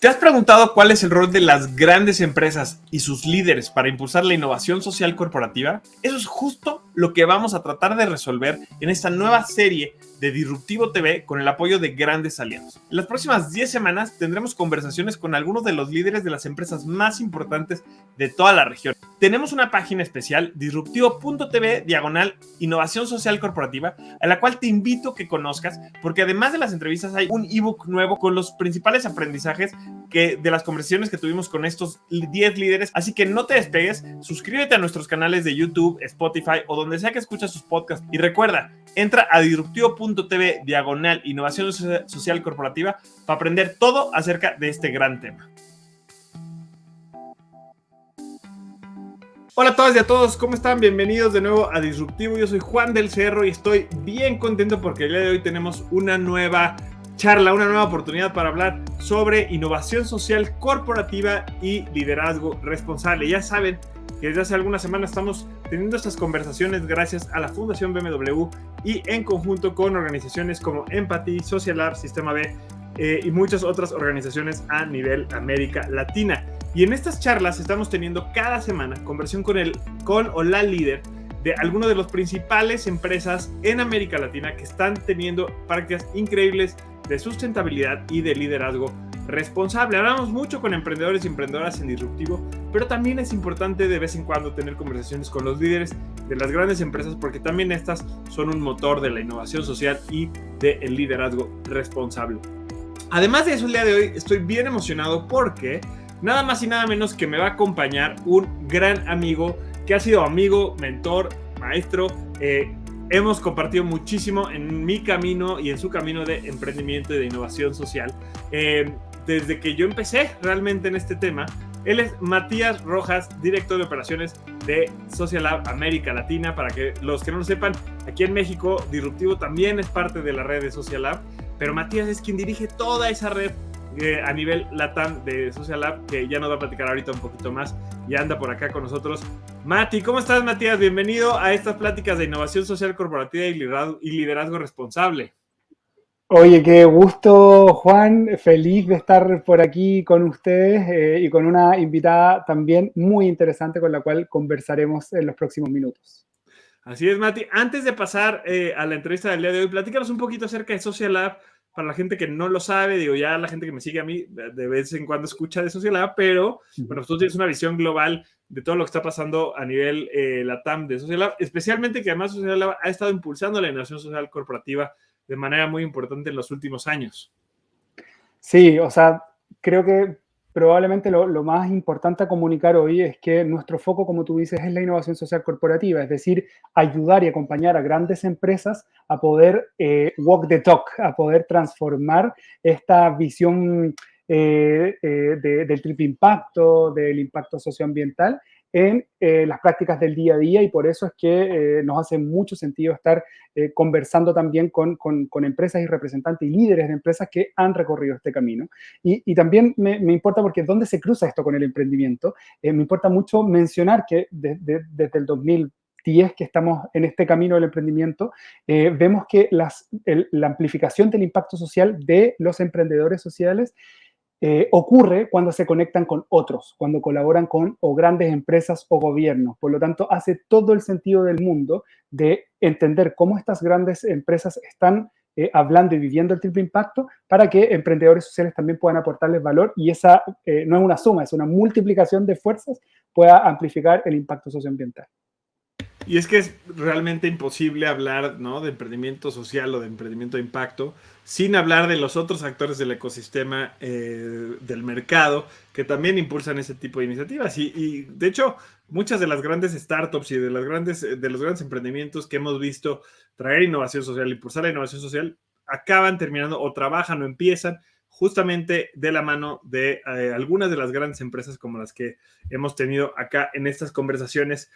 ¿Te has preguntado cuál es el rol de las grandes empresas y sus líderes para impulsar la innovación social corporativa? Eso es justo lo que vamos a tratar de resolver en esta nueva serie de Disruptivo TV con el apoyo de grandes aliados. En las próximas 10 semanas tendremos conversaciones con algunos de los líderes de las empresas más importantes de toda la región. Tenemos una página especial, disruptivo.tv/innovación social corporativa, a la cual te invito a que conozcas, porque además de las entrevistas hay un ebook nuevo con los principales aprendizajes de las conversaciones que tuvimos con estos 10 líderes. Así que no te despegues, suscríbete a nuestros canales de YouTube, Spotify o donde sea que escuches sus podcasts. Y recuerda, entra a disruptivo.tv/innovación social corporativa para aprender todo acerca de este gran tema. Hola a todas y a todos, ¿cómo están? Bienvenidos de nuevo a Disruptivo. Yo soy Juan del Cerro y estoy bien contento porque el día de hoy tenemos una nueva charla, una nueva oportunidad para hablar sobre innovación social corporativa y liderazgo responsable. Ya saben que desde hace algunas semanas estamos teniendo estas conversaciones gracias a la Fundación BMW y en conjunto con organizaciones como Empathy, Social Lab, Sistema B y muchas otras organizaciones a nivel América Latina. Y en estas charlas estamos teniendo cada semana conversación con o la líder de algunas de las principales empresas en América Latina que están teniendo prácticas increíbles de sustentabilidad y de liderazgo responsable. Hablamos mucho con emprendedores y emprendedoras en Disruptivo, pero también es importante de vez en cuando tener conversaciones con los líderes de las grandes empresas, porque también estas son un motor de la innovación social y del liderazgo responsable. Además de eso, el día de hoy estoy bien emocionado porque nada más y nada menos que me va a acompañar un gran amigo que ha sido amigo, mentor, maestro. Hemos compartido muchísimo en mi camino y en su camino de emprendimiento y de innovación social. Desde que yo empecé realmente en este tema, él es Matías Rojas, director de operaciones de Social Lab América Latina. Para que los que no lo sepan, aquí en México, Disruptivo también es parte de la red de Social Lab, pero Matías es quien dirige toda esa red a nivel LATAM de Social Lab, que ya nos va a platicar ahorita un poquito más y anda por acá con nosotros. Mati, ¿cómo estás, Matías? Bienvenido a estas pláticas de innovación social corporativa y liderazgo responsable. Oye, qué gusto, Juan. Feliz de estar por aquí con ustedes y con una invitada también muy interesante con la cual conversaremos en los próximos minutos. Así es, Mati. Antes de pasar a la entrevista del día de hoy, platícanos un poquito acerca de Social Lab. Para la gente que no lo sabe, digo, ya la gente que me sigue a mí de vez en cuando escucha de Social Lab, pero bueno, tú tienes una visión global de todo lo que está pasando a nivel LATAM de Social Lab, especialmente que además Social Lab ha estado impulsando la innovación social corporativa de manera muy importante en los últimos años. Sí, o sea, creo que probablemente lo más importante a comunicar hoy es que nuestro foco, como tú dices, es la innovación social corporativa, es decir, ayudar y acompañar a grandes empresas a poder walk the talk, a poder transformar esta visión del triple impacto, del impacto socioambiental en las prácticas del día a día, y por eso es que nos hace mucho sentido estar conversando también con empresas y representantes y líderes de empresas que han recorrido este camino. Y también me importa porque ¿dónde se cruza esto con el emprendimiento? Me importa mucho mencionar que desde el 2010 que estamos en este camino del emprendimiento, vemos que la amplificación del impacto social de los emprendedores sociales ocurre cuando se conectan con otros, cuando colaboran con o grandes empresas o gobiernos. Por lo tanto, hace todo el sentido del mundo de entender cómo estas grandes empresas están hablando y viviendo el triple impacto para que emprendedores sociales también puedan aportarles valor, y esa no es una suma, es una multiplicación de fuerzas, pueda amplificar el impacto socioambiental. Y es que es realmente imposible hablar, ¿no?, de emprendimiento social o de emprendimiento de impacto sin hablar de los otros actores del ecosistema del mercado que también impulsan ese tipo de iniciativas. Y de hecho, muchas de las grandes startups y de los grandes emprendimientos que hemos visto traer innovación social, impulsar la innovación social, acaban terminando o trabajan o empiezan justamente de la mano de algunas de las grandes empresas como las que hemos tenido acá en estas conversaciones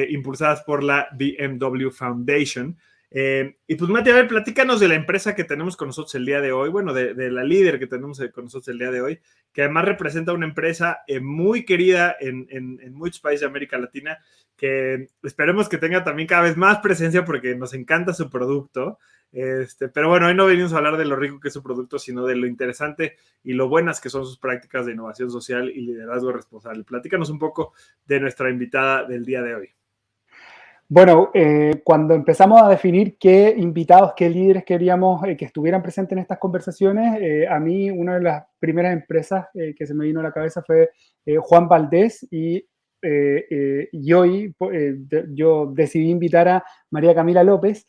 impulsadas por la BMW Foundation. Y pues Mati, a ver, platícanos de la empresa que tenemos con nosotros el día de hoy, bueno, de la líder que tenemos con nosotros el día de hoy, que además representa una empresa muy querida en muchos países de América Latina, que esperemos que tenga también cada vez más presencia porque nos encanta su producto. Pero bueno, hoy no venimos a hablar de lo rico que es su producto, sino de lo interesante y lo buenas que son sus prácticas de innovación social y liderazgo responsable. Platícanos un poco de nuestra invitada del día de hoy. Bueno, cuando empezamos a definir qué invitados, qué líderes queríamos que estuvieran presentes en estas conversaciones, a mí una de las primeras empresas que se me vino a la cabeza fue Juan Valdés y hoy yo decidí invitar a María Camila López,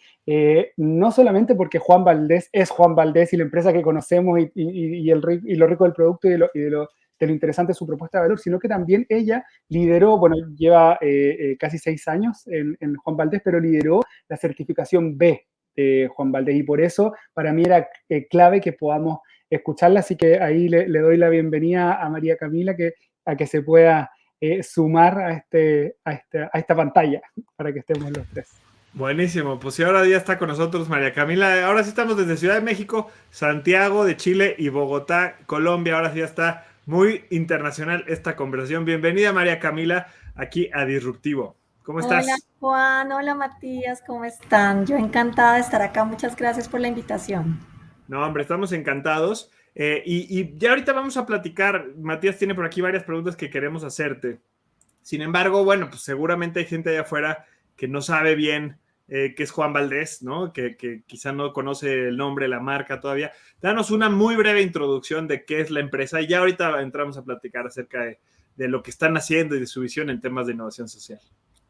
no solamente porque Juan Valdés es Juan Valdés y la empresa que conocemos y lo rico del producto de lo interesante de su propuesta de valor, sino que también ella lideró, bueno, lleva casi 6 años en Juan Valdés, pero lideró la certificación B de Juan Valdés y por eso para mí era clave que podamos escucharla, así que ahí le doy la bienvenida a María Camila a que se pueda sumar a esta pantalla para que estemos los tres. Buenísimo, pues sí, ahora ya está con nosotros María Camila. Ahora sí estamos desde Ciudad de México, Santiago de Chile y Bogotá, Colombia. Ahora sí ya está muy internacional esta conversación. Bienvenida María Camila aquí a Disruptivo. ¿Cómo estás? Hola Juan, hola Matías, ¿cómo están? Yo encantada de estar acá, muchas gracias por la invitación. No, hombre, estamos encantados. Y ya ahorita vamos a platicar. Matías tiene por aquí varias preguntas que queremos hacerte. Sin embargo, bueno, pues seguramente hay gente allá afuera que no sabe bien qué es Juan Valdés, ¿no? Que quizá no conoce el nombre, la marca todavía. Danos una muy breve introducción de qué es la empresa y ya ahorita entramos a platicar acerca de lo que están haciendo y de su visión en temas de innovación social.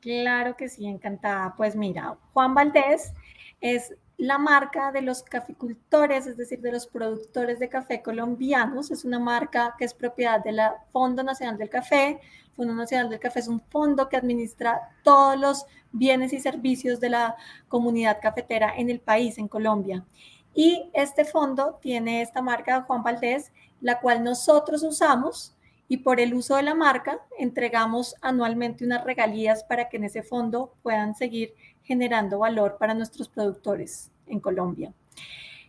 Claro que sí, encantada. Pues mira, Juan Valdés es la marca de los caficultores, es decir, de los productores de café colombianos. Es una marca que es propiedad del Fondo Nacional del Café. Fondo Nacional del Café es un fondo que administra todos los bienes y servicios de la comunidad cafetera en el país, en Colombia. Y este fondo tiene esta marca Juan Valdés, la cual nosotros usamos y por el uso de la marca entregamos anualmente unas regalías para que en ese fondo puedan seguir generando valor para nuestros productores en Colombia.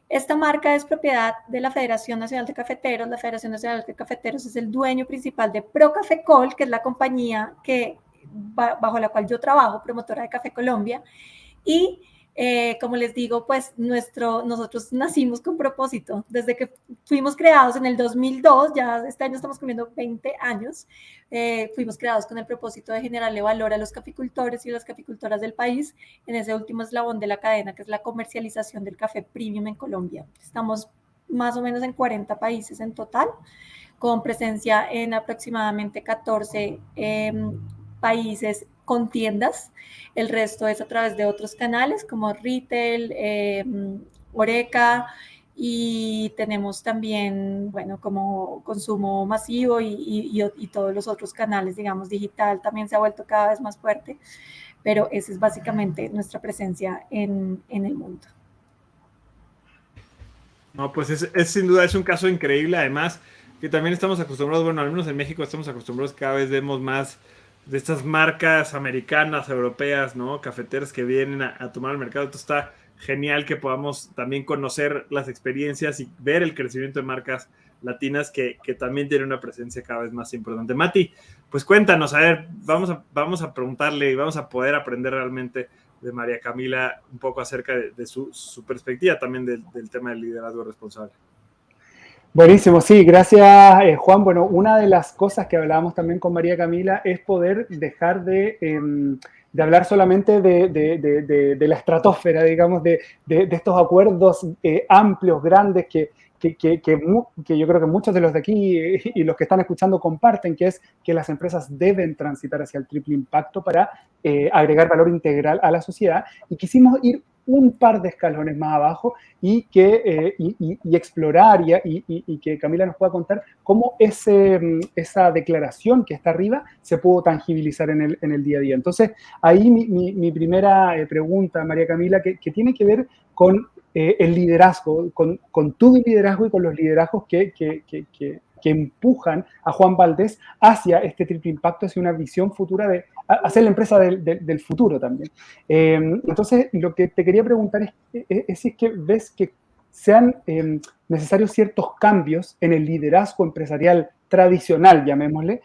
Esta marca es propiedad de la Federación Nacional de Cafeteros. La Federación Nacional de Cafeteros es el dueño principal de Procafecol, que es la compañía bajo la cual yo trabajo, promotora de Café Colombia. Y como les digo, pues nosotros nacimos con propósito. Desde que fuimos creados en el 2002, ya este año estamos cumpliendo 20 años, fuimos creados con el propósito de generarle valor a los caficultores y las caficultoras del país en ese último eslabón de la cadena, que es la comercialización del café premium en Colombia. Estamos más o menos en 40 países en total, con presencia en aproximadamente 14 países con tiendas. El resto es a través de otros canales como retail, Oreca, y tenemos también, bueno, como consumo masivo y todos los otros canales, digamos, digital también se ha vuelto cada vez más fuerte, pero esa es básicamente nuestra presencia en el mundo. No, pues es sin duda es un caso increíble, además que también estamos acostumbrados, bueno, al menos en México estamos acostumbrados, cada vez vemos más de estas marcas americanas, europeas, ¿no? Cafeteras que vienen a tomar el mercado. Entonces está genial que podamos también conocer las experiencias y ver el crecimiento de marcas latinas que también tienen una presencia cada vez más importante. Mati, pues cuéntanos, a ver, vamos a preguntarle y vamos a poder aprender realmente de María Camila un poco acerca de su perspectiva también del tema del liderazgo responsable. Buenísimo, sí, gracias Juan. Bueno, una de las cosas que hablábamos también con María Camila es poder dejar de hablar solamente de la estratosfera, digamos, de estos acuerdos amplios, grandes que yo creo que muchos de los de aquí y los que están escuchando comparten, que es que las empresas deben transitar hacia el triple impacto para agregar valor integral a la sociedad. Y quisimos ir un par de escalones más abajo y explorar y que Camila nos pueda contar cómo esa declaración que está arriba se pudo tangibilizar en el día a día. Entonces, ahí mi primera pregunta, María Camila, que tiene que ver con el liderazgo, con tu liderazgo y con los liderazgos que empujan a Juan Valdés hacia este triple impacto, hacia una visión futura de hacer la empresa del futuro también. Entonces, lo que te quería preguntar es si es que ves que sean necesarios ciertos cambios en el liderazgo empresarial tradicional, llamémosle,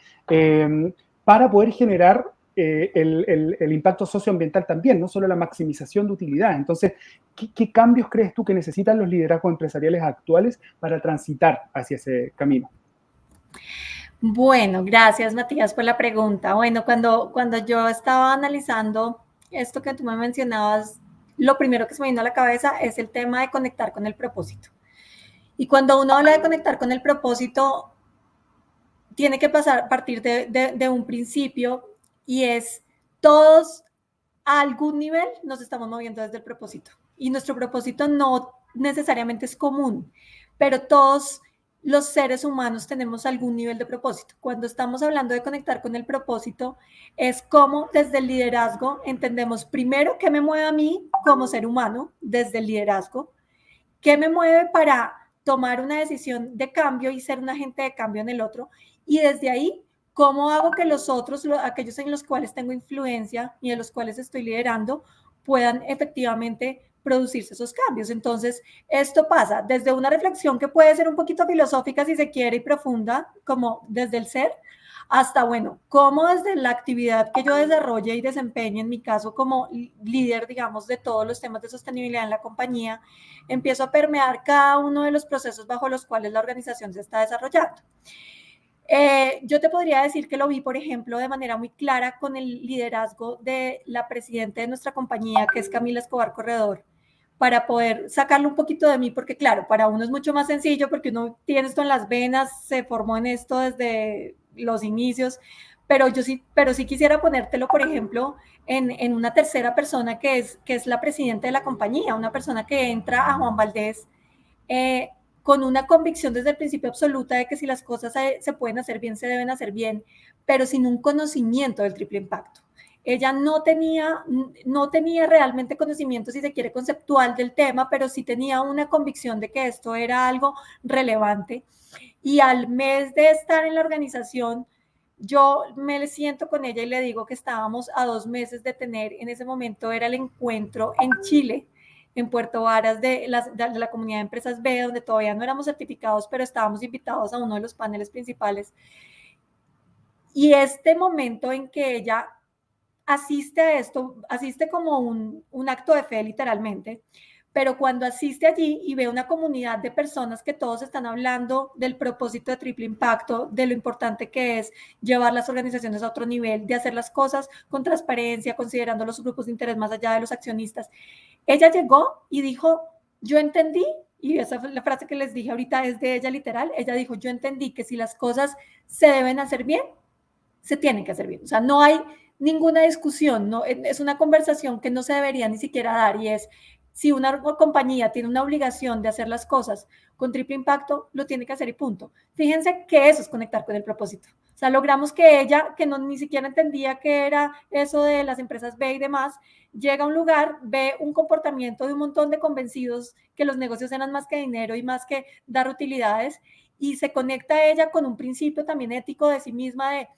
para poder generar el impacto socioambiental también, no solo la maximización de utilidad. Entonces, ¿qué cambios crees tú que necesitan los liderazgos empresariales actuales para transitar hacia ese camino? Bueno, gracias Matías por la pregunta. Bueno, cuando yo estaba analizando esto que tú me mencionabas, lo primero que se me vino a la cabeza es el tema de conectar con el propósito. Y cuando uno habla de conectar con el propósito, tiene que partir de un principio y es todos a algún nivel nos estamos moviendo desde el propósito. Y nuestro propósito no necesariamente es común, pero todos los seres humanos tenemos algún nivel de propósito. Cuando estamos hablando de conectar con el propósito, es como desde el liderazgo entendemos primero qué me mueve a mí como ser humano desde el liderazgo, qué me mueve para tomar una decisión de cambio y ser un agente de cambio en el otro, y desde ahí, cómo hago que los otros, aquellos en los cuales tengo influencia y en los cuales estoy liderando, puedan efectivamente producirse esos cambios. Entonces, esto pasa desde una reflexión que puede ser un poquito filosófica si se quiere y profunda, como desde el ser, hasta, bueno, cómo desde la actividad que yo desarrolle y desempeñe, en mi caso como líder, digamos, de todos los temas de sostenibilidad en la compañía, empiezo a permear cada uno de los procesos bajo los cuales la organización se está desarrollando. Yo te podría decir que lo vi, por ejemplo, de manera muy clara con el liderazgo de la presidenta de nuestra compañía, que es Camila Escobar Corredor, para poder sacarlo un poquito de mí, porque claro, para uno es mucho más sencillo porque uno tiene esto en las venas, se formó en esto desde los inicios, pero sí quisiera ponértelo, por ejemplo, en una tercera persona que es la presidenta de la compañía, una persona que entra a Juan Valdez con una convicción desde el principio absoluta de que si las cosas se pueden hacer bien, se deben hacer bien, pero sin un conocimiento del triple impacto. Ella no tenía realmente conocimiento, si se quiere, conceptual del tema, pero sí tenía una convicción de que esto era algo relevante. Y al mes de estar en la organización, yo me siento con ella y le digo que estábamos a 2 meses de tener, en ese momento era el encuentro en Chile, en Puerto Varas de la comunidad de empresas B, donde todavía no éramos certificados, pero estábamos invitados a uno de los paneles principales. Y este momento en que ella asiste a esto, asiste como un acto de fe literalmente, pero cuando asiste allí y ve una comunidad de personas que todos están hablando del propósito de triple impacto, de lo importante que es llevar las organizaciones a otro nivel, de hacer las cosas con transparencia, considerando los grupos de interés más allá de los accionistas, ella llegó y dijo, yo entendí, y esa fue la frase que les dije ahorita, es de ella literal, ella dijo, yo entendí que si las cosas se deben hacer bien, se tienen que hacer bien. O sea, no hay ninguna discusión, no, es una conversación que no se debería ni siquiera dar, y es, si una compañía tiene una obligación de hacer las cosas con triple impacto, lo tiene que hacer y punto. Fíjense que eso es conectar con el propósito. O sea, logramos que ella, que no ni siquiera entendía qué era eso de las empresas B y demás, llega a un lugar, ve un comportamiento de un montón de convencidos que los negocios eran más que dinero y más que dar utilidades, y se conecta a ella con un principio también ético de sí misma de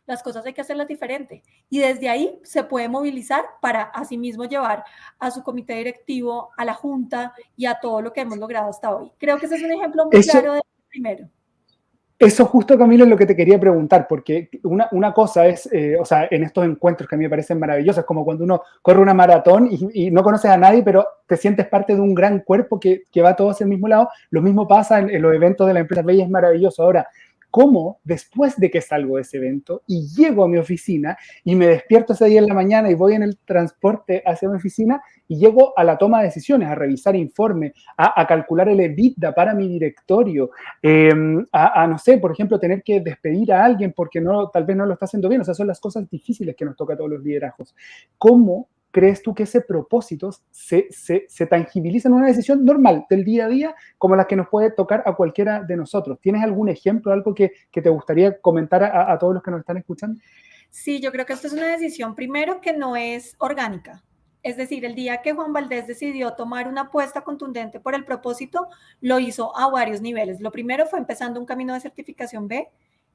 las cosas hay que hacerlas diferente. Y desde ahí se puede movilizar para asimismo llevar a su comité directivo, a la junta y a todo lo que hemos logrado hasta hoy. Creo que ese es un ejemplo muy claro de primero. Eso justo, Camilo, es lo que te quería preguntar, porque una cosa es, o sea, en estos encuentros que a mí me parecen maravillosos, como cuando uno corre una maratón y no conoces a nadie, pero te sientes parte de un gran cuerpo que va todos hacia el mismo lado. Lo mismo pasa en los eventos de la empresa B y es maravilloso. Ahora, ¿cómo después de que salgo de ese evento y llego a mi oficina y me despierto ese día en la mañana y voy en el transporte hacia mi oficina y llego a la toma de decisiones, a revisar informes, a calcular el EBITDA para mi directorio, no sé, por ejemplo, tener que despedir a alguien porque tal vez no lo está haciendo bien? O sea, son las cosas difíciles que nos toca a todos los liderazgos. ¿Cómo crees tú que ese propósito se tangibiliza en una decisión normal del día a día como la que nos puede tocar a cualquiera de nosotros? ¿Tienes algún ejemplo, algo que te gustaría comentar a todos los que nos están escuchando? Sí, yo creo que esto es una decisión primero que no es orgánica. Es decir, el día que Juan Valdez decidió tomar una apuesta contundente por el propósito, lo hizo a varios niveles. Lo primero fue empezando un camino de certificación B,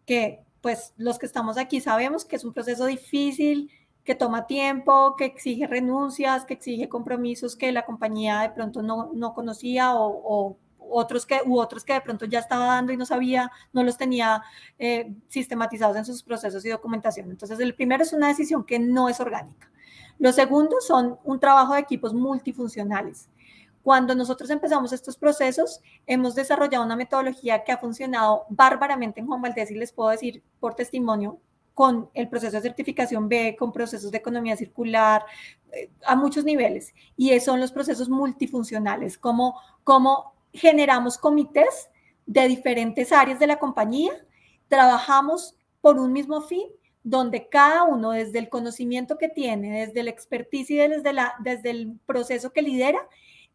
que pues los que estamos aquí sabemos que es un proceso difícil, que toma tiempo, que exige renuncias, que exige compromisos que la compañía de pronto no conocía o otros que de pronto ya estaba dando y no sabía, no los tenía sistematizados en sus procesos y documentación. Entonces, el primero es una decisión que no es orgánica. Los segundos son un trabajo de equipos multifuncionales. Cuando nosotros empezamos estos procesos, hemos desarrollado una metodología que ha funcionado bárbaramente en Juan Valdez y les puedo decir por testimonio, con el proceso de certificación B, con procesos de economía circular, a muchos niveles. Y son los procesos multifuncionales, como generamos comités de diferentes áreas de la compañía, trabajamos por un mismo fin, donde cada uno, desde el conocimiento que tiene, desde la expertise y desde el proceso que lidera,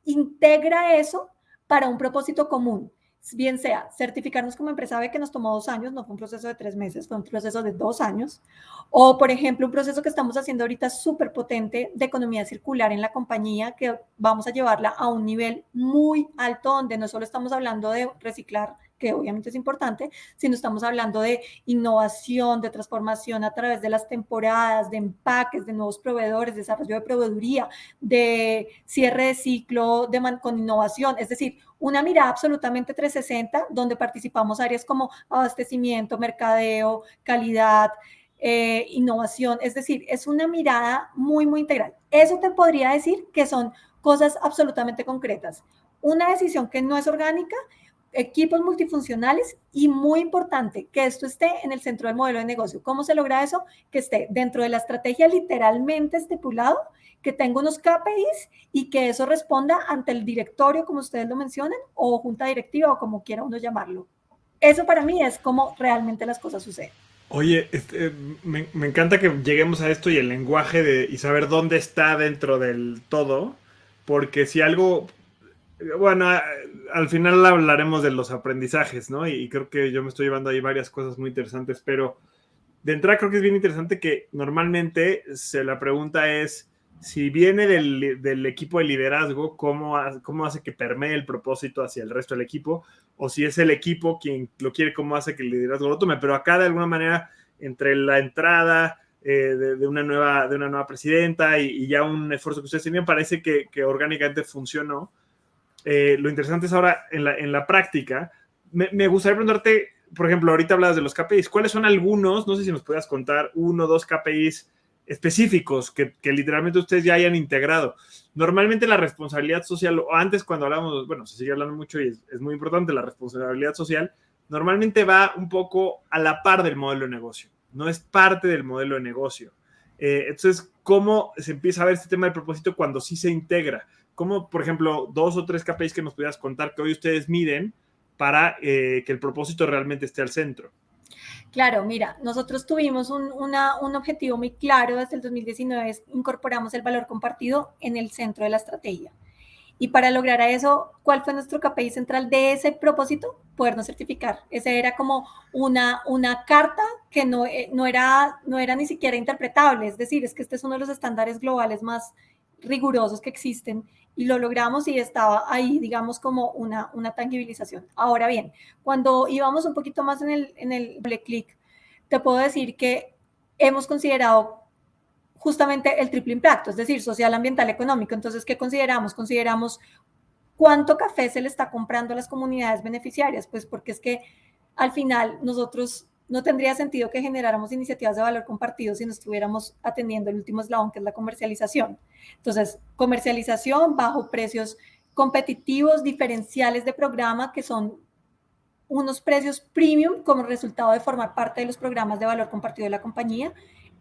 integra eso para un propósito común. Bien sea certificarnos como empresa B, que nos tomó 2 años, no fue un proceso de 3 meses, fue un proceso de 2 años. O, por ejemplo, un proceso que estamos haciendo ahorita súper potente de economía circular en la compañía, que vamos a llevarla a un nivel muy alto, donde no solo estamos hablando de reciclar, que obviamente es importante, sino estamos hablando de innovación, de transformación a través de las temporadas, de empaques, de nuevos proveedores, desarrollo de proveeduría, de cierre de ciclo con innovación, es decir, una mirada absolutamente 360, donde participamos áreas como abastecimiento, mercadeo, calidad, innovación, es decir, es una mirada muy, muy integral. Eso te podría decir que son cosas absolutamente concretas. Una decisión que no es orgánica, equipos multifuncionales y muy importante, que esto esté en el centro del modelo de negocio. ¿Cómo se logra eso? Que esté dentro de la estrategia literalmente estipulado, que tenga unos KPIs y que eso responda ante el directorio, como ustedes lo mencionan, o junta directiva o como quiera uno llamarlo. Eso para mí es como realmente las cosas suceden. Oye, me encanta que lleguemos a esto y el lenguaje y saber dónde está dentro del todo, porque si algo, bueno, al final hablaremos de los aprendizajes, ¿no? Y creo que yo me estoy llevando ahí varias cosas muy interesantes, pero de entrada creo que es bien interesante que normalmente la pregunta es, si viene del equipo de liderazgo, ¿cómo hace que permee el propósito hacia el resto del equipo? O si es el equipo quien lo quiere, ¿cómo hace que el liderazgo lo tome? Pero acá de alguna manera, entre la entrada de una nueva presidenta y ya un esfuerzo que ustedes tenían, parece que orgánicamente funcionó. Lo interesante es ahora en la práctica. Me gustaría preguntarte, por ejemplo, ahorita hablabas de los KPIs. ¿Cuáles son algunos, no sé si nos puedas contar, 1 o 2 KPIs específicos que literalmente ustedes ya hayan integrado? Normalmente la responsabilidad social, o antes cuando hablábamos, bueno, se sigue hablando mucho y es muy importante, la responsabilidad social, normalmente va un poco a la par del modelo de negocio, no es parte del modelo de negocio. Entonces, ¿cómo se empieza a ver este tema del propósito cuando sí se integra? ¿Cómo, por ejemplo, 2 o 3 KPIs que nos pudieras contar que hoy ustedes miden para que el propósito realmente esté al centro? Claro, mira, nosotros tuvimos un objetivo muy claro desde el 2019, incorporamos el valor compartido en el centro de la estrategia. Y para lograr eso, ¿cuál fue nuestro KPI central de ese propósito? Podernos certificar. Ese era como una carta que no era ni siquiera interpretable. Es decir, es que este es uno de los estándares globales más rigurosos que existen y lo logramos y estaba ahí, digamos, como una tangibilización. Ahora bien, cuando íbamos un poquito más en el doble clic, te puedo decir que hemos considerado justamente el triple impacto, es decir, social, ambiental, económico. Entonces, ¿qué consideramos? Consideramos cuánto café se le está comprando a las comunidades beneficiarias, pues porque es que al final nosotros no tendría sentido que generáramos iniciativas de valor compartido si no estuviéramos atendiendo el último eslabón, que es la comercialización. Entonces, comercialización bajo precios competitivos, diferenciales de programa, que son unos precios premium como resultado de formar parte de los programas de valor compartido de la compañía.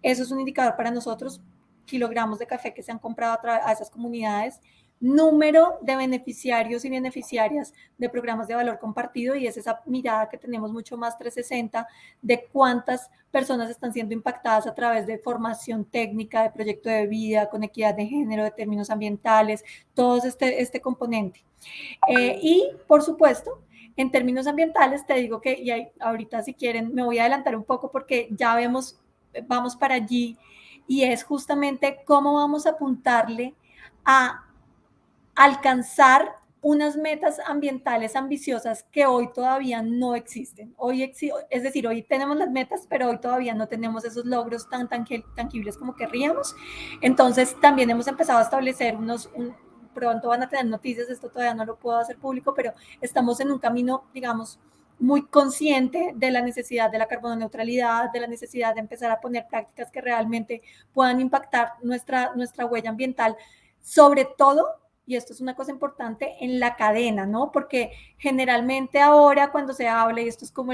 Eso es un indicador para nosotros, kilogramos de café que se han comprado a esas comunidades, número de beneficiarios y beneficiarias de programas de valor compartido, y es esa mirada que tenemos mucho más 360 de cuántas personas están siendo impactadas a través de formación técnica, de proyecto de vida, con equidad de género, de términos ambientales, todo este componente. Y, por supuesto, en términos ambientales, te digo que, y ahorita si quieren, me voy a adelantar un poco porque ya vamos para allí, y es justamente cómo vamos a apuntarle a alcanzar unas metas ambientales ambiciosas que hoy todavía no existen. Es decir, hoy tenemos las metas, pero hoy todavía no tenemos esos logros tan tangibles como querríamos. Entonces, también hemos empezado a establecer pronto van a tener noticias, esto todavía no lo puedo hacer público, pero estamos en un camino, digamos, muy consciente de la necesidad de la carbono neutralidad, de la necesidad de empezar a poner prácticas que realmente puedan impactar nuestra huella ambiental, sobre todo, y esto es una cosa importante, en la cadena, ¿no? Porque generalmente ahora cuando se habla, y esto es como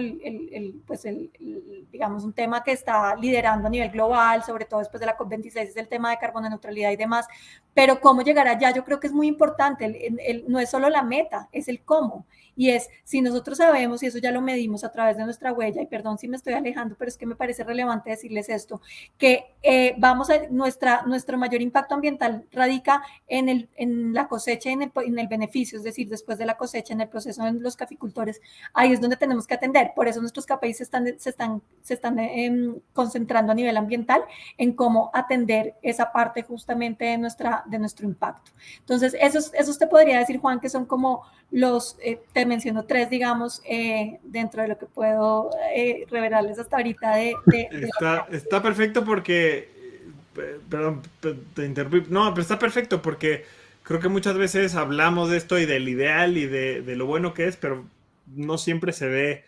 digamos, un tema que está liderando a nivel global, sobre todo después de la COP26, es el tema de carbono neutralidad y demás, pero cómo llegar allá yo creo que es muy importante, no es solo la meta, es el cómo. Y es, si nosotros sabemos, y eso ya lo medimos a través de nuestra huella, y perdón si me estoy alejando, pero es que me parece relevante decirles esto, que nuestro mayor impacto ambiental radica en la cosecha y en el beneficio, es decir, después de la cosecha, en el proceso de los caficultores, ahí es donde tenemos que atender. Por eso nuestros KPIs se están concentrando a nivel ambiental en cómo atender esa parte justamente de nuestro impacto. Entonces, esos te podría decir, Juan, que son como te menciono 3, digamos, dentro de lo que puedo revelarles hasta ahorita. Está perfecto porque, perdón, te interrumpí, no, pero está perfecto porque creo que muchas veces hablamos de esto y del ideal y de lo bueno que es, pero no siempre se ve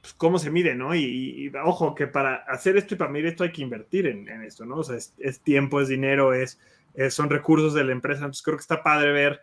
pues, cómo se mide, ¿no? Y ojo, que para hacer esto y para medir esto hay que invertir en esto, ¿no? O sea, es tiempo, es dinero, son recursos de la empresa. Entonces creo que está padre ver,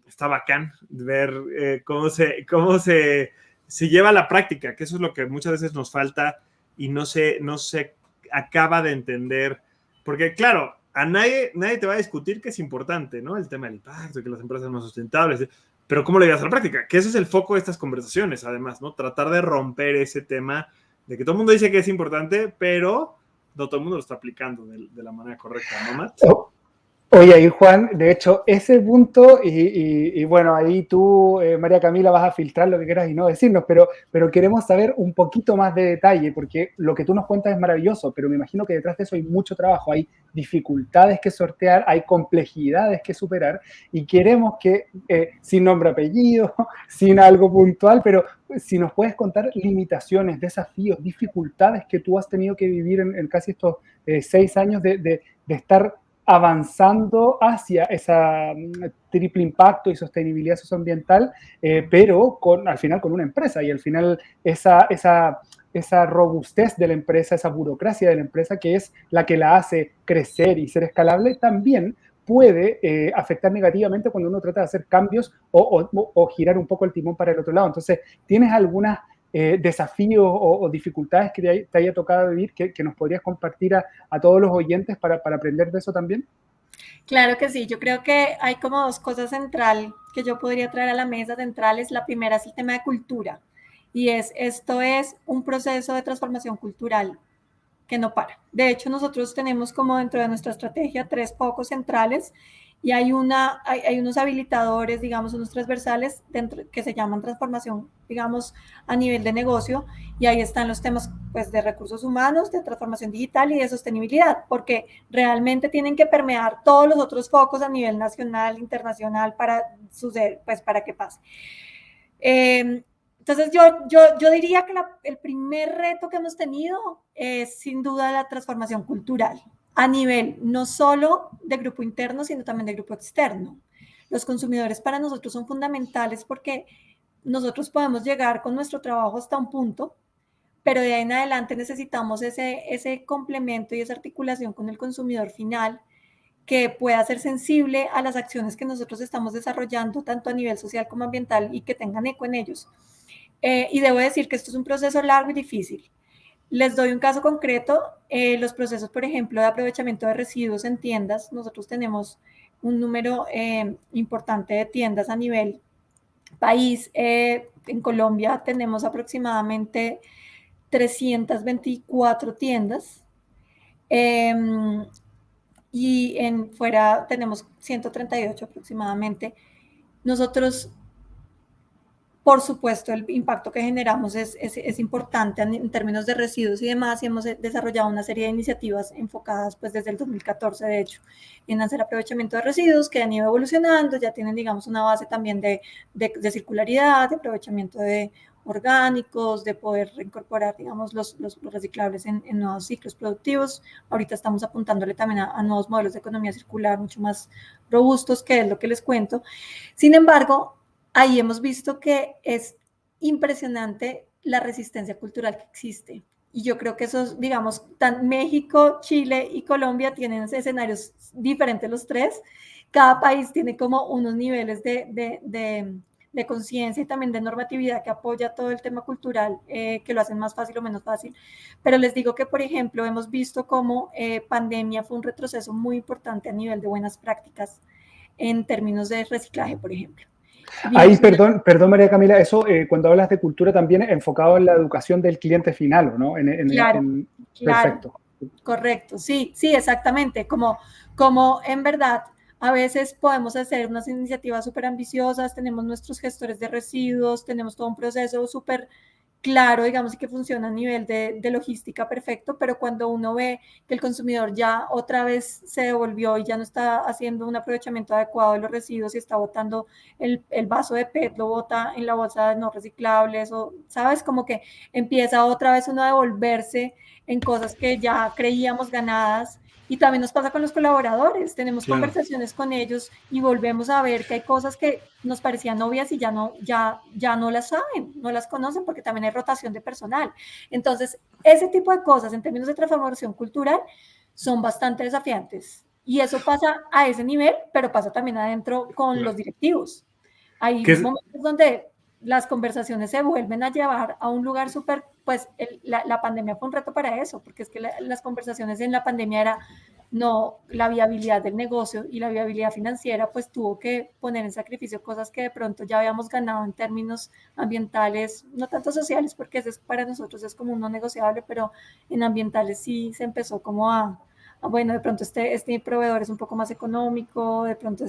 está bacán ver cómo se lleva a la práctica, que eso es lo que muchas veces nos falta y no se acaba de entender. Porque claro, a nadie te va a discutir que es importante, ¿no? El tema del impacto, que las empresas son más sustentables, pero ¿cómo lo llevas a la práctica? Que ese es el foco de estas conversaciones, además, ¿no? Tratar de romper ese tema de que todo el mundo dice que es importante, pero no todo el mundo lo está aplicando de la manera correcta, ¿no, Matt? Oye, ahí Juan, de hecho, ese punto, y bueno, ahí tú, María Camila, vas a filtrar lo que quieras y no decirnos, pero queremos saber un poquito más de detalle, porque lo que tú nos cuentas es maravilloso, pero me imagino que detrás de eso hay mucho trabajo, hay dificultades que sortear, hay complejidades que superar, y queremos que, sin nombre, apellido, sin algo puntual, pero si nos puedes contar limitaciones, desafíos, dificultades que tú has tenido que vivir en casi estos 6 años de estar avanzando hacia esa triple impacto y sostenibilidad socioambiental, pero al final con una empresa, y al final esa robustez de la empresa, esa burocracia de la empresa, que es la que la hace crecer y ser escalable, también puede afectar negativamente cuando uno trata de hacer cambios o girar un poco el timón para el otro lado. Entonces, ¿tienes algunas desafíos o dificultades que te haya tocado vivir que nos podrías compartir a todos los oyentes para aprender de eso también? Claro que sí, yo creo que hay como 2 cosas centrales que yo podría traer a la mesa centrales. La primera es el tema de cultura, y esto es un proceso de transformación cultural que no para. De hecho, nosotros tenemos como dentro de nuestra estrategia 3 focos centrales, y hay unos habilitadores, digamos, unos transversales que se llaman transformación, digamos, a nivel de negocio, y ahí están los temas pues, de recursos humanos, de transformación digital y de sostenibilidad, porque realmente tienen que permear todos los otros focos a nivel nacional, internacional, para suceder, pues para que pase. Entonces yo diría que el primer reto que hemos tenido es sin duda la transformación cultural a nivel no solo de grupo interno, sino también de grupo externo. Los consumidores para nosotros son fundamentales porque nosotros podemos llegar con nuestro trabajo hasta un punto, pero de ahí en adelante necesitamos ese complemento y esa articulación con el consumidor final que pueda ser sensible a las acciones que nosotros estamos desarrollando, tanto a nivel social como ambiental, y que tengan eco en ellos. Y debo decir que esto es un proceso largo y difícil. Les doy un caso concreto, los procesos, por ejemplo, de aprovechamiento de residuos en tiendas. Nosotros tenemos un número importante de tiendas a nivel país. En Colombia tenemos aproximadamente 324 tiendas. Y fuera tenemos 138 aproximadamente. Nosotros por supuesto, el impacto que generamos es importante en términos de residuos y demás, y hemos desarrollado una serie de iniciativas enfocadas pues desde el 2014, de hecho, en hacer aprovechamiento de residuos que han ido evolucionando, ya tienen, digamos, una base también de circularidad, de aprovechamiento de orgánicos, de poder reincorporar, digamos, los reciclables en nuevos ciclos productivos. Ahorita estamos apuntándole también a nuevos modelos de economía circular mucho más robustos, que es lo que les cuento. Sin embargo, ahí hemos visto que es impresionante la resistencia cultural que existe. Y yo creo que esos, digamos, México, Chile y Colombia tienen escenarios diferentes los tres. Cada país tiene como unos niveles de conciencia y también de normatividad que apoya todo el tema cultural, que lo hacen más fácil o menos fácil. Pero les digo que, por ejemplo, hemos visto cómo pandemia fue un retroceso muy importante a nivel de buenas prácticas en términos de reciclaje, por ejemplo. Ahí, perdón, María Camila, eso cuando hablas de cultura también enfocado en la educación del cliente final, ¿no? Claro. Perfecto. Correcto, sí, exactamente. Como en verdad a veces podemos hacer unas iniciativas súper ambiciosas, tenemos nuestros gestores de residuos, tenemos todo un proceso súper claro, digamos, y que funciona a nivel de logística perfecto, pero cuando uno ve que el consumidor ya otra vez se devolvió y ya no está haciendo un aprovechamiento adecuado de los residuos y está botando el vaso de PET, lo bota en la bolsa de no reciclables, o, ¿sabes? Como que empieza otra vez uno a devolverse en cosas que ya creíamos ganadas. Y también nos pasa con los colaboradores, tenemos conversaciones con ellos y volvemos a ver que hay cosas que nos parecían obvias y ya no las saben, no las conocen, porque también hay rotación de personal. Entonces, ese tipo de cosas en términos de transformación cultural son bastante desafiantes. Y eso pasa a ese nivel, pero pasa también adentro con los directivos. Hay momentos donde las conversaciones se vuelven a llevar a un lugar súper, pues la pandemia fue un reto para eso, porque es que las conversaciones en la pandemia era, no, la viabilidad del negocio y la viabilidad financiera, pues tuvo que poner en sacrificio cosas que de pronto ya habíamos ganado en términos ambientales, no tanto sociales, porque eso para nosotros es como un no negociable, pero en ambientales sí se empezó como bueno, de pronto este proveedor es un poco más económico, de pronto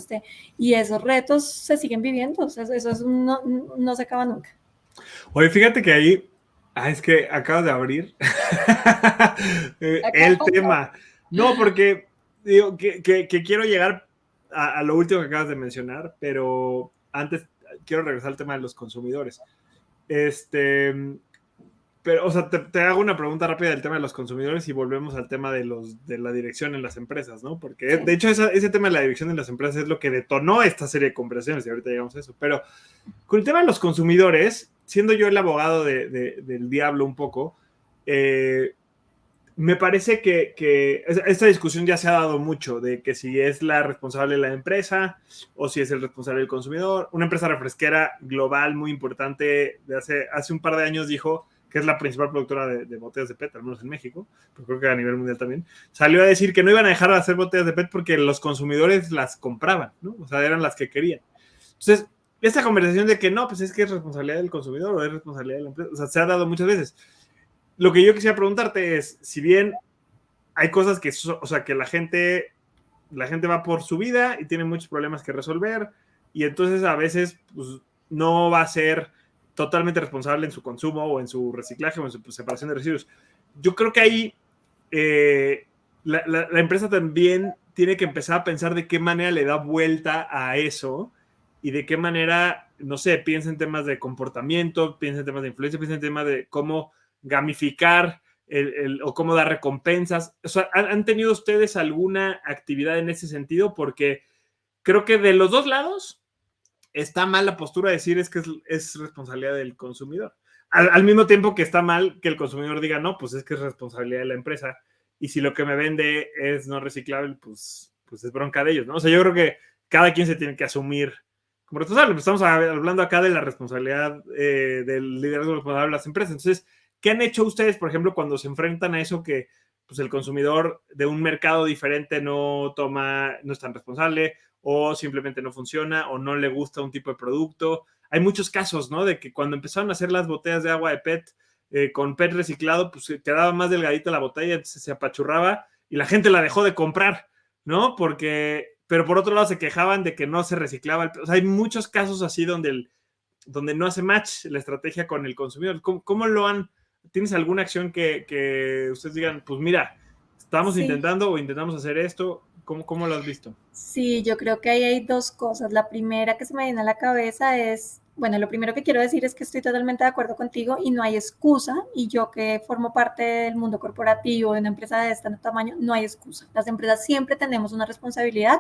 y esos retos se siguen viviendo, o sea, eso no se acaba nunca. Oye, fíjate que ahí, es que acabas de abrir el tema. No, porque digo que quiero llegar a lo último que acabas de mencionar, pero antes quiero regresar al tema de los consumidores. Pero, o sea, te hago una pregunta rápida del tema de los consumidores y volvemos al tema de la dirección en las empresas, ¿no? Porque, sí, de hecho, ese tema de la dirección en las empresas es lo que detonó esta serie de conversaciones y ahorita llegamos a eso. Pero con el tema de los consumidores, siendo yo el abogado del diablo un poco, me parece que esta discusión ya se ha dado mucho, de que si es la responsable la empresa o si es el responsable del consumidor. Una empresa refresquera global muy importante de hace un par de años dijo que es la principal productora de botellas de PET, al menos en México, pero creo que a nivel mundial también, salió a decir que no iban a dejar de hacer botellas de PET porque los consumidores las compraban, ¿no? O sea, eran las que querían. Entonces, esta conversación de que no, pues es que es responsabilidad del consumidor o es responsabilidad de la empresa, o sea, se ha dado muchas veces. Lo que yo quisiera preguntarte es, si bien hay cosas que, o sea, que la gente va por su vida y tiene muchos problemas que resolver, y entonces a veces pues, no va a ser totalmente responsable en su consumo o en su reciclaje o en su separación de residuos. Yo creo que ahí la empresa también tiene que empezar a pensar de qué manera le da vuelta a eso y de qué manera, no sé, piensa en temas de comportamiento, piensa en temas de influencia, piensa en temas de cómo gamificar o cómo dar recompensas. O sea, ¿han tenido ustedes alguna actividad en ese sentido? Porque creo que de los dos lados está mal la postura de decir es que es responsabilidad del consumidor. Al mismo tiempo que está mal que el consumidor diga, no, pues es que es responsabilidad de la empresa. Y si lo que me vende es no reciclable, pues es bronca de ellos, ¿no? O sea, yo creo que cada quien se tiene que asumir como responsable. Pues estamos hablando acá de la responsabilidad del liderazgo responsable de las empresas. Entonces, ¿qué han hecho ustedes, por ejemplo, cuando se enfrentan a eso que pues, el consumidor de un mercado diferente no es tan responsable o simplemente no funciona o no le gusta un tipo de producto? Hay muchos casos, ¿no? De que cuando empezaron a hacer las botellas de agua de PET con PET reciclado, pues quedaba más delgadita la botella, entonces se apachurraba y la gente la dejó de comprar, ¿no? Pero por otro lado se quejaban de que no se reciclaba. O sea, hay muchos casos así donde donde no hace match la estrategia con el consumidor. ¿Cómo lo han? ¿Tienes alguna acción que ustedes digan, pues mira, estamos intentando o intentamos hacer esto? ¿Cómo lo has visto? Sí, yo creo que ahí hay dos cosas. La primera que se me viene a la cabeza es, bueno, lo primero que quiero decir es que estoy totalmente de acuerdo contigo y no hay excusa. Y yo que formo parte del mundo corporativo de una empresa de este tamaño, no hay excusa. Las empresas siempre tenemos una responsabilidad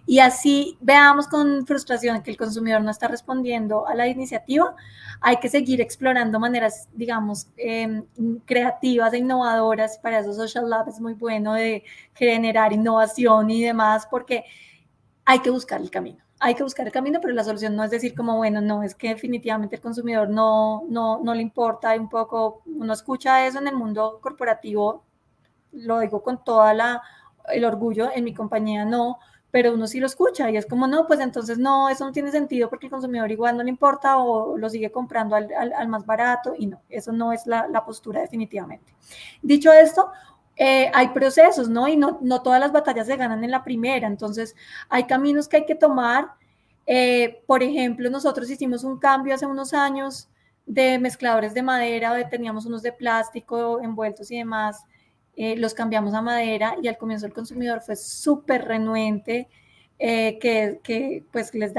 y así veamos con frustración que el consumidor no está respondiendo a la iniciativa. Hay que seguir explorando maneras, digamos, creativas e innovadoras. Para eso Social Lab es muy bueno de generar innovación y demás, porque hay que buscar el camino. Hay que buscar el camino, pero la solución no es decir como, bueno, no, es que definitivamente el consumidor no le importa. Y un poco, uno escucha eso en el mundo corporativo, lo digo con toda el orgullo, en mi compañía no, pero uno sí lo escucha y es como, no, pues entonces no, eso no tiene sentido porque el consumidor igual no le importa o lo sigue comprando al más barato y no, eso no es la postura definitivamente. Dicho esto, hay procesos, ¿no? Y no todas las batallas se ganan en la primera, entonces hay caminos que hay que tomar. Por ejemplo, nosotros hicimos un cambio hace unos años de mezcladores de madera, teníamos unos de plástico envueltos y demás, los cambiamos a madera y al comienzo el consumidor fue súper renuente, que pues les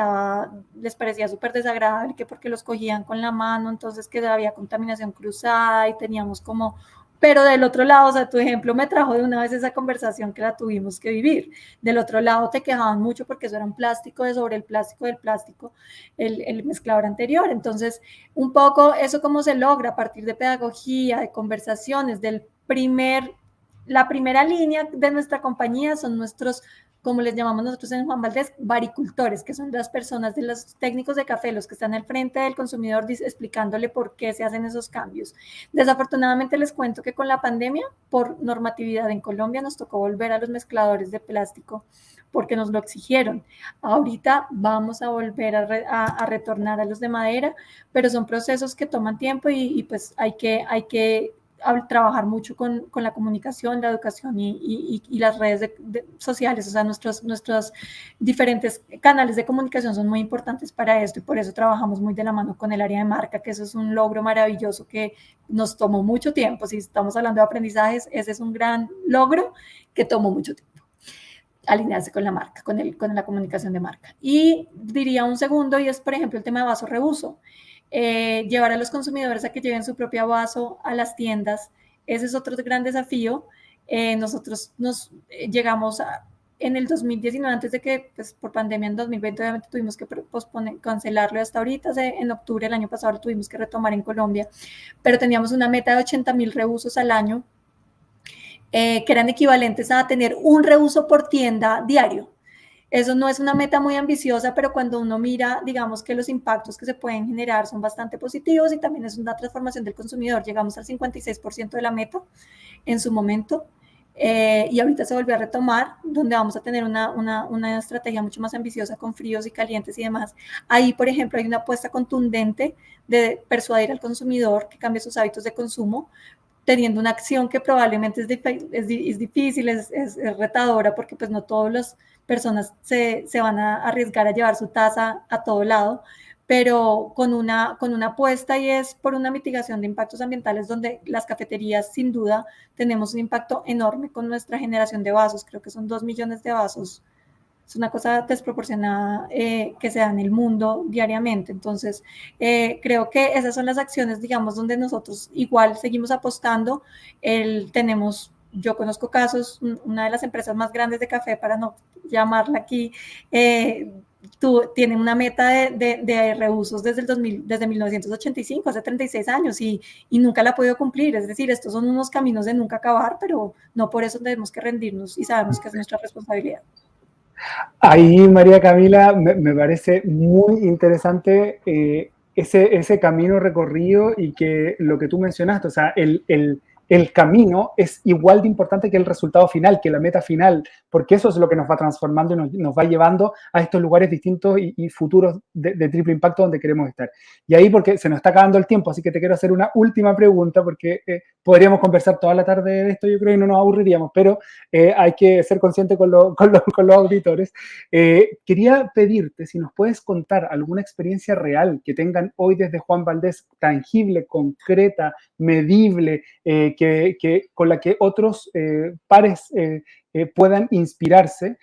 parecía súper desagradable, que porque los cogían con la mano, entonces que había contaminación cruzada y teníamos como... Pero del otro lado, o sea, tu ejemplo me trajo de una vez esa conversación que la tuvimos que vivir. Del otro lado te quejaban mucho porque eso era un plástico de sobre el plástico del plástico, el mezclador anterior. Entonces, un poco eso cómo se logra a partir de pedagogía, de conversaciones, la primera línea de nuestra compañía son nuestros, como les llamamos nosotros en Juan Valdez, baricultores, que son las personas de los técnicos de café, los que están al frente del consumidor explicándole por qué se hacen esos cambios. Desafortunadamente les cuento que con la pandemia, por normatividad en Colombia, nos tocó volver a los mezcladores de plástico porque nos lo exigieron. Ahorita vamos a volver a retornar a los de madera, pero son procesos que toman tiempo y pues hay que trabajar mucho con la comunicación, la educación y las redes sociales. O sea, nuestros diferentes canales de comunicación son muy importantes para esto y por eso trabajamos muy de la mano con el área de marca, que eso es un logro maravilloso que nos tomó mucho tiempo. Si estamos hablando de aprendizajes, ese es un gran logro que tomó mucho tiempo alinearse con la marca, con la comunicación de marca. Y diría un segundo, y es, por ejemplo, el tema de vaso reuso. Llevar a los consumidores a que lleven su propio vaso a las tiendas, ese es otro gran desafío. Nosotros llegamos en el 2019, antes de que pues, por pandemia en 2020 obviamente tuvimos que cancelarlo hasta ahorita, en octubre del año pasado lo tuvimos que retomar en Colombia, pero teníamos una meta de 80,000 reusos al año, que eran equivalentes a tener un reuso por tienda diario. Eso no es una meta muy ambiciosa, pero cuando uno mira, digamos que los impactos que se pueden generar son bastante positivos y también es una transformación del consumidor. Llegamos al 56% de la meta en su momento y ahorita se volvió a retomar, donde vamos a tener una estrategia mucho más ambiciosa con fríos y calientes y demás. Ahí, por ejemplo, hay una apuesta contundente de persuadir al consumidor que cambie sus hábitos de consumo, teniendo una acción que probablemente es difícil, es retadora, porque pues no todas las personas se van a arriesgar a llevar su taza a todo lado, pero con una apuesta y es por una mitigación de impactos ambientales donde las cafeterías sin duda tenemos un impacto enorme con nuestra generación de vasos, creo que son 2 millones de vasos. Es una cosa desproporcionada que se da en el mundo diariamente. Entonces, creo que esas son las acciones, digamos, donde nosotros igual seguimos apostando. Yo conozco casos, una de las empresas más grandes de café, para no llamarla aquí, tiene una meta de reusos desde 1985, hace 36 años, y nunca la ha podido cumplir. Es decir, estos son unos caminos de nunca acabar, pero no por eso tenemos que rendirnos y sabemos que es nuestra responsabilidad. Ahí, María Camila, me parece muy interesante ese camino recorrido y que lo que tú mencionaste, o sea, el el camino es igual de importante que el resultado final, que la meta final, porque eso es lo que nos va transformando y nos va llevando a estos lugares distintos y futuros de triple impacto donde queremos estar. Y ahí, porque se nos está acabando el tiempo, así que te quiero hacer una última pregunta, porque podríamos conversar toda la tarde de esto, yo creo, y no nos aburriríamos, pero hay que ser consciente con los auditores. Quería pedirte si nos puedes contar alguna experiencia real que tengan hoy desde Juan Valdez, tangible, concreta, medible, con la que otros pares puedan inspirarse,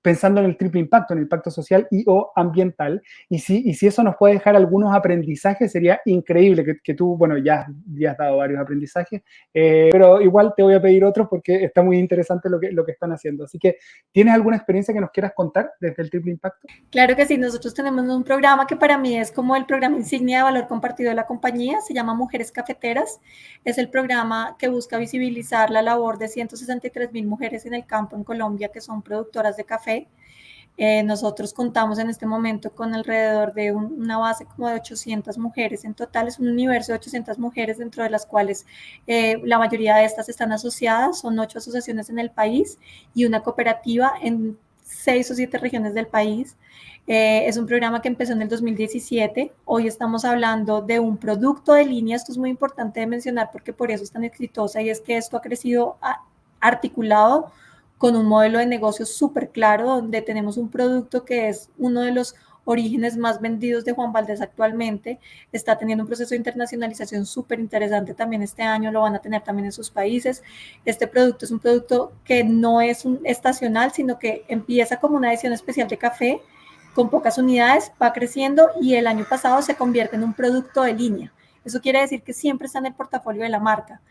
pensando en el triple impacto, en el impacto social y o ambiental. Y si eso nos puede dejar algunos aprendizajes, sería increíble que tú, bueno, ya has dado varios aprendizajes, pero igual te voy a pedir otros porque está muy interesante lo que están haciendo. Así que, ¿tienes alguna experiencia que nos quieras contar desde el triple impacto? Claro que sí, nosotros tenemos un programa que para mí es como el programa insignia de valor compartido de la compañía, se llama Mujeres Cafeteras. Es el programa que busca visibilizar la labor de 163,000 mujeres en el campo en Colombia que son productoras de café. Nosotros contamos en este momento con alrededor de una base como de 800 mujeres en total, es un universo de 800 mujeres dentro de las cuales la mayoría de estas están asociadas, son 8 asociaciones en el país y una cooperativa en 6 o 7 regiones del país. Es un programa que empezó en el 2017, hoy estamos hablando de un producto de línea, esto es muy importante de mencionar porque por eso es tan exitosa y es que esto ha crecido articulado con un modelo de negocio súper claro, donde tenemos un producto que es uno de los orígenes más vendidos de Juan Valdez actualmente, está teniendo un proceso de internacionalización súper interesante también este año, lo van a tener también en sus países. Este producto es un producto que no es un estacional, sino que empieza como una edición especial de café, con pocas unidades, va creciendo y el año pasado se convierte en un producto de línea. Eso quiere decir que siempre está en el portafolio de la marca.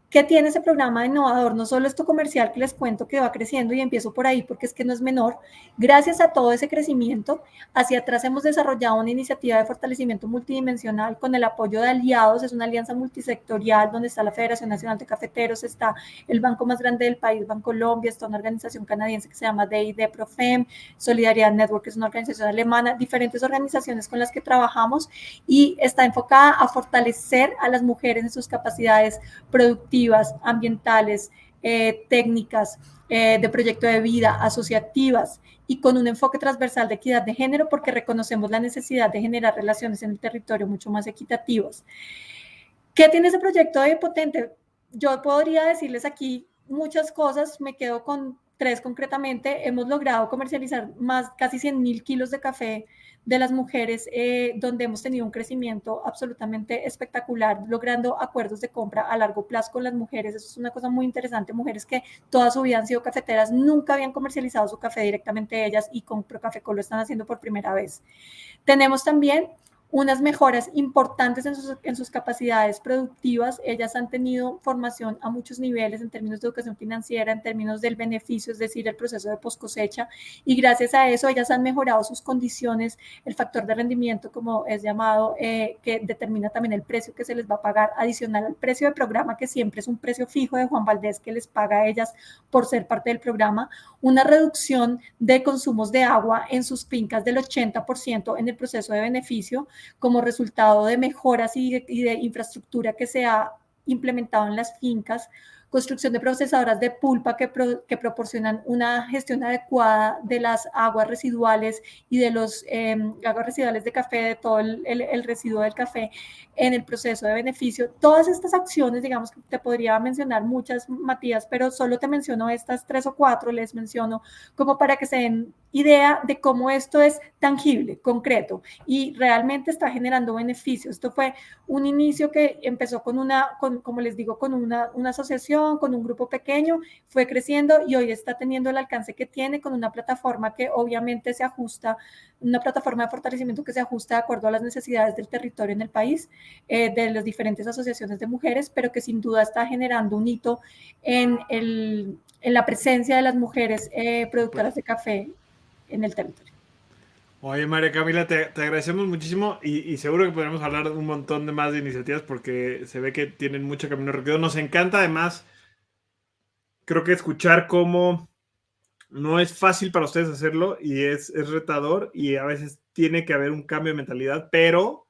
¿Qué tiene ese programa innovador? No solo esto comercial que les cuento que va creciendo y empiezo por ahí porque es que no es menor. Gracias a todo ese crecimiento, hacia atrás hemos desarrollado una iniciativa de fortalecimiento multidimensional con el apoyo de aliados. Es una alianza multisectorial donde está la Federación Nacional de Cafeteros, está el banco más grande del país, Bancolombia, está una organización canadiense que se llama DID Profem, Solidaridad Network, que es una organización alemana, diferentes organizaciones con las que trabajamos y está enfocada a fortalecer a las mujeres en sus capacidades productivas, ambientales, técnicas, de proyecto de vida, asociativas y con un enfoque transversal de equidad de género porque reconocemos la necesidad de generar relaciones en el territorio mucho más equitativas. ¿Qué tiene ese proyecto de potente? Yo podría decirles aquí muchas cosas, me quedo con 3 concretamente. Hemos logrado comercializar casi 100,000 kilos de café de las mujeres, donde hemos tenido un crecimiento absolutamente espectacular, logrando acuerdos de compra a largo plazo con las mujeres. Eso es una cosa muy interesante. Mujeres que toda su vida han sido cafeteras, nunca habían comercializado su café directamente ellas y con Procafecol lo están haciendo por primera vez. Tenemos también unas mejoras importantes en sus capacidades productivas. Ellas han tenido formación a muchos niveles en términos de educación financiera, en términos del beneficio, es decir, el proceso de post cosecha, y gracias a eso ellas han mejorado sus condiciones, el factor de rendimiento, como es llamado, que determina también el precio que se les va a pagar adicional al precio del programa, que siempre es un precio fijo de Juan Valdez que les paga a ellas por ser parte del programa, una reducción de consumos de agua en sus fincas del 80% en el proceso de beneficio, como resultado de mejoras y de infraestructura que se ha implementado en las fincas, construcción de procesadoras de pulpa que proporcionan una gestión adecuada de las aguas residuales y de los aguas residuales de café, de todo el residuo del café en el proceso de beneficio. Todas estas acciones, digamos que te podría mencionar muchas, Matías, pero solo te menciono estas 3 o 4, les menciono como para que se den idea de cómo esto es tangible, concreto y realmente está generando beneficios. Esto fue un inicio que empezó como les digo, con una asociación, con un grupo pequeño, fue creciendo y hoy está teniendo el alcance que tiene con una plataforma que obviamente se ajusta, una plataforma de fortalecimiento que se ajusta de acuerdo a las necesidades del territorio en el país, de las diferentes asociaciones de mujeres, pero que sin duda está generando un hito en la presencia de las mujeres productoras de café en el territorio. Oye, María Camila, te agradecemos muchísimo y seguro que podremos hablar un montón de más de iniciativas porque se ve que tienen mucho camino recorrido. Nos encanta además, creo que escuchar cómo no es fácil para ustedes hacerlo y es retador y a veces tiene que haber un cambio de mentalidad, pero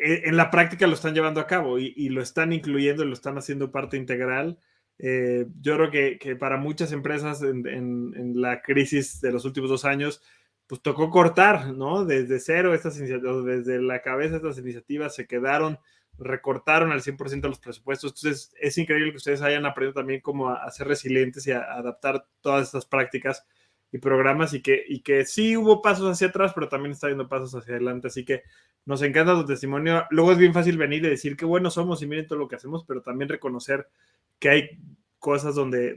en la práctica lo están llevando a cabo y lo están incluyendo, lo están haciendo parte integral. Yo creo que para muchas empresas en la crisis de los últimos 2 años, pues tocó cortar, ¿no? Desde cero estas iniciativas, desde la cabeza estas iniciativas se quedaron, recortaron al 100% los presupuestos. Entonces es increíble que ustedes hayan aprendido también cómo a ser resilientes y a adaptar todas estas prácticas y programas y que sí hubo pasos hacia atrás, pero también está habiendo pasos hacia adelante. Así que nos encanta tu testimonio. Luego es bien fácil venir y decir qué buenos somos y miren todo lo que hacemos, pero también reconocer que hay cosas donde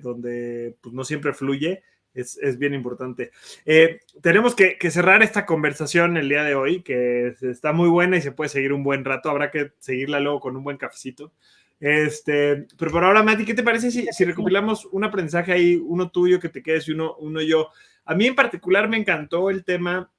pues, no siempre fluye. Es bien importante. Tenemos que cerrar esta conversación el día de hoy, que está muy buena y se puede seguir un buen rato. Habrá que seguirla luego con un buen cafecito. Pero por ahora, Mati, ¿qué te parece si recopilamos un aprendizaje ahí, uno tuyo que te quedes y uno yo? A mí en particular me encantó el tema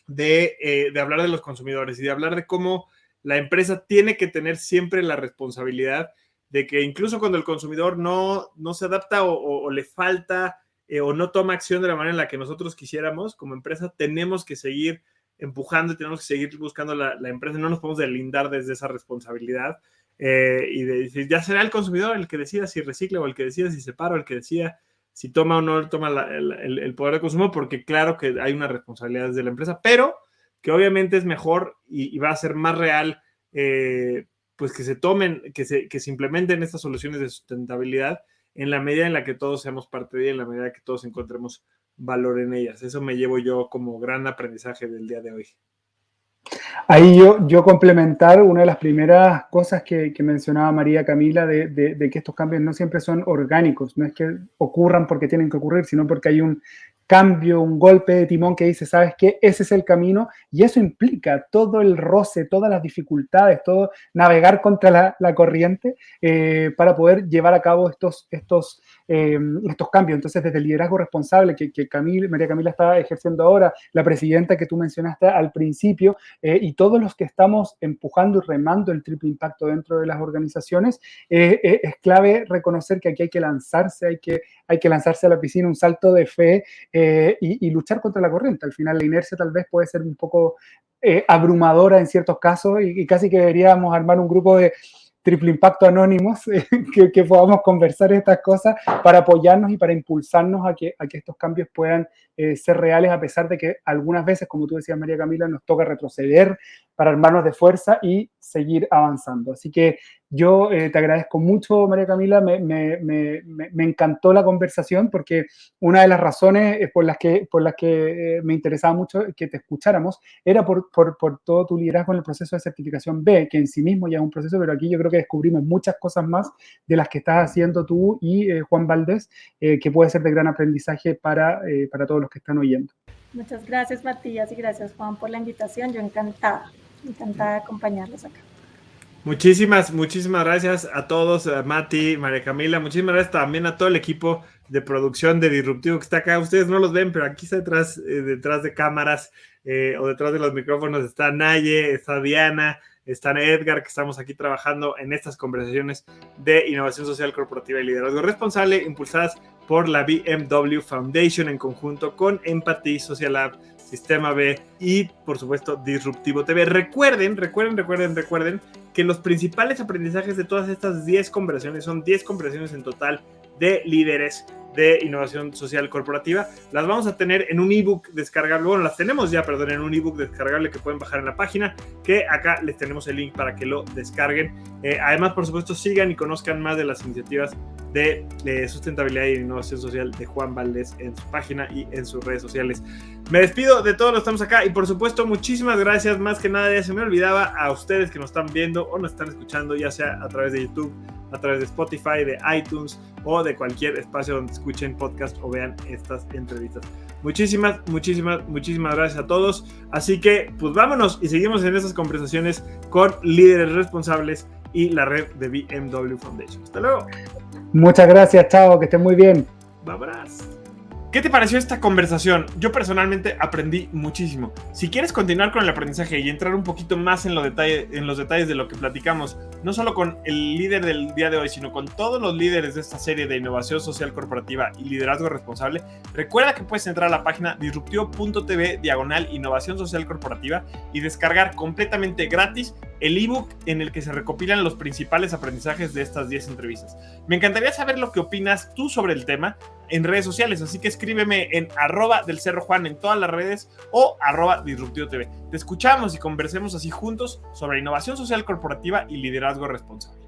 de hablar de los consumidores y de hablar de cómo la empresa tiene que tener siempre la responsabilidad de que incluso cuando el consumidor no se adapta o le falta o no toma acción de la manera en la que nosotros quisiéramos, como empresa tenemos que seguir empujando y tenemos que seguir buscando la empresa. No nos podemos deslindar desde esa responsabilidad y de decir, ya será el consumidor el que decida si recicla o el que decida si separa o el que decida si toma o no toma el poder de consumo, porque claro que hay una responsabilidad desde la empresa, pero que obviamente es mejor y va a ser más real pues que se tomen, que se implementen estas soluciones de sustentabilidad en la medida en la que todos seamos parte de ella, en la medida que todos encontremos valor en ellas. Eso me llevo yo como gran aprendizaje del día de hoy. Ahí yo complementar una de las primeras cosas que mencionaba María Camila de que estos cambios no siempre son orgánicos, no es que ocurran porque tienen que ocurrir, sino porque hay un cambio, un golpe de timón que dice, ¿sabes qué? Ese es el camino y eso implica todo el roce, todas las dificultades, todo navegar contra la corriente para poder llevar a cabo estos cambios. Entonces, desde el liderazgo responsable que María Camila está ejerciendo ahora, la presidenta que tú mencionaste al principio, y todos los que estamos empujando y remando el triple impacto dentro de las organizaciones, es clave reconocer que aquí hay que lanzarse, hay que lanzarse a la piscina, un salto de fe y luchar contra la corriente. Al final la inercia tal vez puede ser un poco abrumadora en ciertos casos y casi que deberíamos armar un grupo de triple impacto anónimos que podamos conversar estas cosas para apoyarnos y para impulsarnos a que estos cambios puedan ser reales, a pesar de que algunas veces, como tú decías, María Camila, nos toca retroceder para armarnos de fuerza y seguir avanzando. Así que yo te agradezco mucho, María Camila, me encantó la conversación porque una de las razones por las que me interesaba mucho que te escucháramos era por todo tu liderazgo en el proceso de certificación B, que en sí mismo ya es un proceso, pero aquí yo creo que descubrimos muchas cosas más de las que estás haciendo tú y Juan Valdés, que puede ser de gran aprendizaje para todos los que están oyendo. Muchas gracias, Matías, y gracias, Juan, por la invitación. Yo encantada de acompañarlos acá. Muchísimas gracias a todos, a Mati, María Camila, muchísimas gracias también a todo el equipo de producción de Disruptivo que está acá. Ustedes no los ven, pero aquí está detrás de cámaras o detrás de los micrófonos está Naye, está Diana, está Edgar, que estamos aquí trabajando en estas conversaciones de innovación social corporativa y liderazgo responsable impulsadas por la BMW Foundation en conjunto con Empathy, Social Lab, Sistema B y, por supuesto, Disruptivo TV. Recuerden que los principales aprendizajes de todas estas 10 conversaciones, son 10 conversaciones en total de líderes de innovación social corporativa, las vamos a tener en un ebook descargable, bueno, las tenemos ya, perdón, en un ebook descargable que pueden bajar en la página, que acá les tenemos el link para que lo descarguen. Además, por supuesto, sigan y conozcan más de las iniciativas de sustentabilidad y innovación social de Juan Valdés en su página y en sus redes sociales. Me despido de todos los que estamos acá y por supuesto muchísimas gracias, más que nada ya se me olvidaba, a ustedes que nos están viendo o nos están escuchando, ya sea a través de YouTube, a través de Spotify, de iTunes o de cualquier espacio donde escuchen podcast o vean estas entrevistas. Muchísimas gracias a todos. Así que pues vámonos y seguimos en esas conversaciones con líderes responsables y la red de BMW Foundation. Hasta luego. Muchas gracias, chao, que estén muy bien. Bye. ¿Qué te pareció esta conversación? Yo personalmente aprendí muchísimo. Si quieres continuar con el aprendizaje y entrar un poquito más en los detalles de lo que platicamos, no solo con el líder del día de hoy, sino con todos los líderes de esta serie de innovación social corporativa y liderazgo responsable, recuerda que puedes entrar a la página disruptivo.tv/innovación social corporativa y descargar completamente gratis el ebook en el que se recopilan los principales aprendizajes de estas 10 entrevistas. Me encantaría saber lo que opinas tú sobre el tema en redes sociales, así que escríbeme en @delcerrojuan en todas las redes o @disruptivotv. Te escuchamos y conversemos así juntos sobre innovación social corporativa y liderazgo responsable.